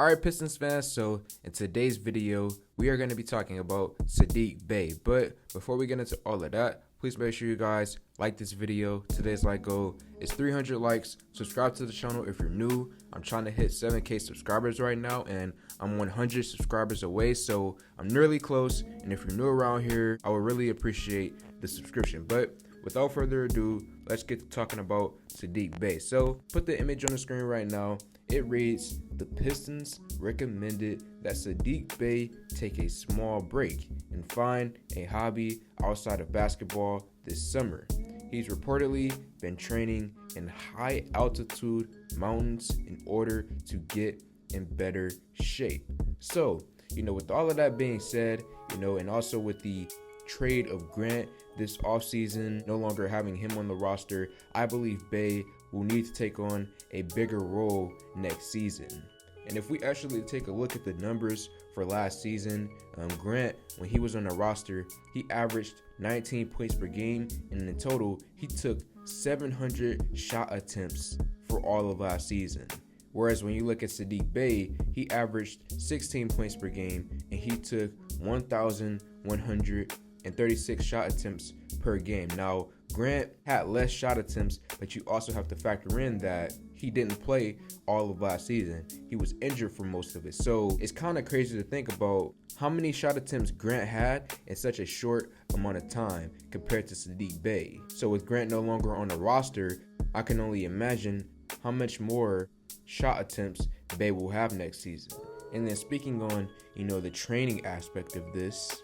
Alright, Pistons fans, so in today's video, we are going to be talking about Saddiq Bey. But before we get into all of that, please make sure you guys like this video. Today's like goal is 300 likes. Subscribe to the channel if you're new. I'm trying to hit 7K subscribers right now, and I'm 100 subscribers away, so I'm nearly close. And if you're new around here, I would really appreciate the subscription. But without further ado, let's get to talking about Saddiq Bey. So put the image on the screen right now. It reads, the Pistons recommended that Saddiq Bey take a small break and find a hobby outside of basketball this summer. He's reportedly been training in high altitude mountains in order to get in better shape. So, with all of that being said, and also with the trade of Grant this offseason, no longer having him on the roster, I believe Bey will need to take on a bigger role next season. And if we actually take a look at the numbers for last season, Grant, when he was on the roster, he averaged 19 points per game, and in total, he took 700 shot attempts for all of last season. Whereas when you look at Saddiq Bey, he averaged 16 points per game, and he took 1,136 shot attempts per game. Now, Grant had less shot attempts, but you also have to factor in that he didn't play all of last season. He was injured for most of it. So it's kind of crazy to think about how many shot attempts Grant had in such a short amount of time compared to Saddiq Bey. So with Grant no longer on the roster, I can only imagine how much more shot attempts Bey will have next season. And then speaking on, the training aspect of this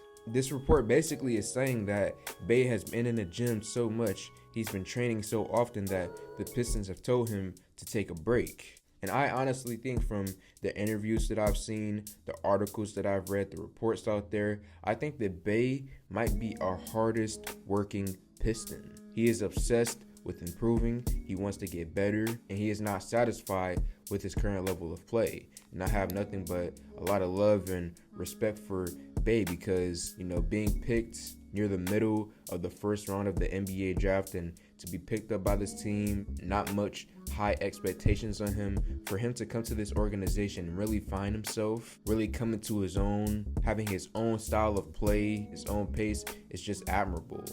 report basically is saying that Bey has been in the gym so much, he's been training so often that the Pistons have told him to take a break. And I honestly think from the interviews that I've seen, the articles that I've read, the reports out there, I think that Bey might be our hardest working Piston. He is obsessed with improving, he wants to get better, and he is not satisfied with his current level of play. And I have nothing but a lot of love and respect for Bey because, being picked near the middle of the first round of the NBA draft and to be picked up by this team, not much high expectations on him, for him to come to this organization and really find himself, really come into his own, having his own style of play, his own pace, it's just admirable.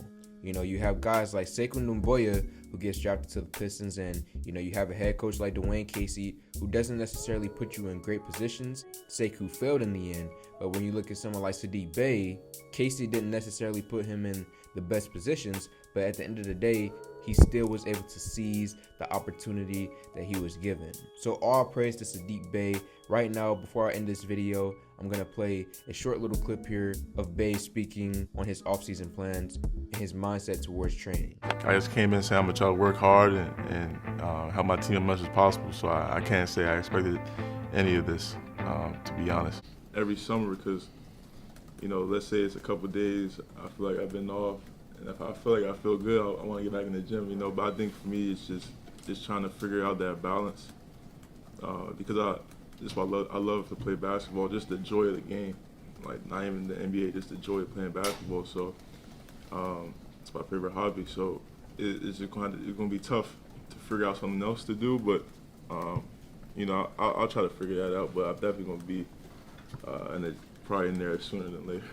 You have guys like Sekou Doumbouya who gets drafted to the Pistons, and you have a head coach like Dwayne Casey who doesn't necessarily put you in great positions. Sekou failed in the end, but when you look at someone like Saddiq Bey, Casey didn't necessarily put him in the best positions, but at the end of the day, he still was able to seize the opportunity that he was given. So all praise to Saddiq Bey. Right now, before I end this video, I'm going to play a short little clip here of Bey speaking on his offseason plans and his mindset towards training. I just came in saying I'm going to try to work hard and help my team as much as possible. So I can't say I expected any of this, to be honest. Every summer, because, let's say it's a couple days, I feel like I've been off. And if I feel like I feel good, I want to get back in the gym, But I think for me, it's just trying to figure out that balance. Because I love to play basketball, just the joy of the game. Like, not even the NBA, just the joy of playing basketball. So it's my favorite hobby. So it's going to be tough to figure out something else to do. But, I'll try to figure that out. But I'm definitely going to be probably in there sooner than later.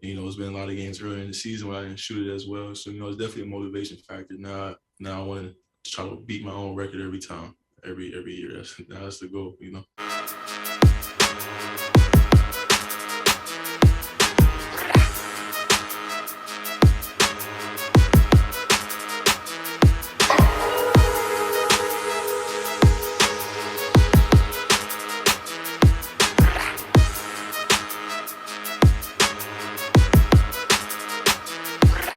It's been a lot of games earlier in the season where I didn't shoot it as well. So, it's definitely a motivation factor. Now I want to try to beat my own record every time, every year. That's the goal,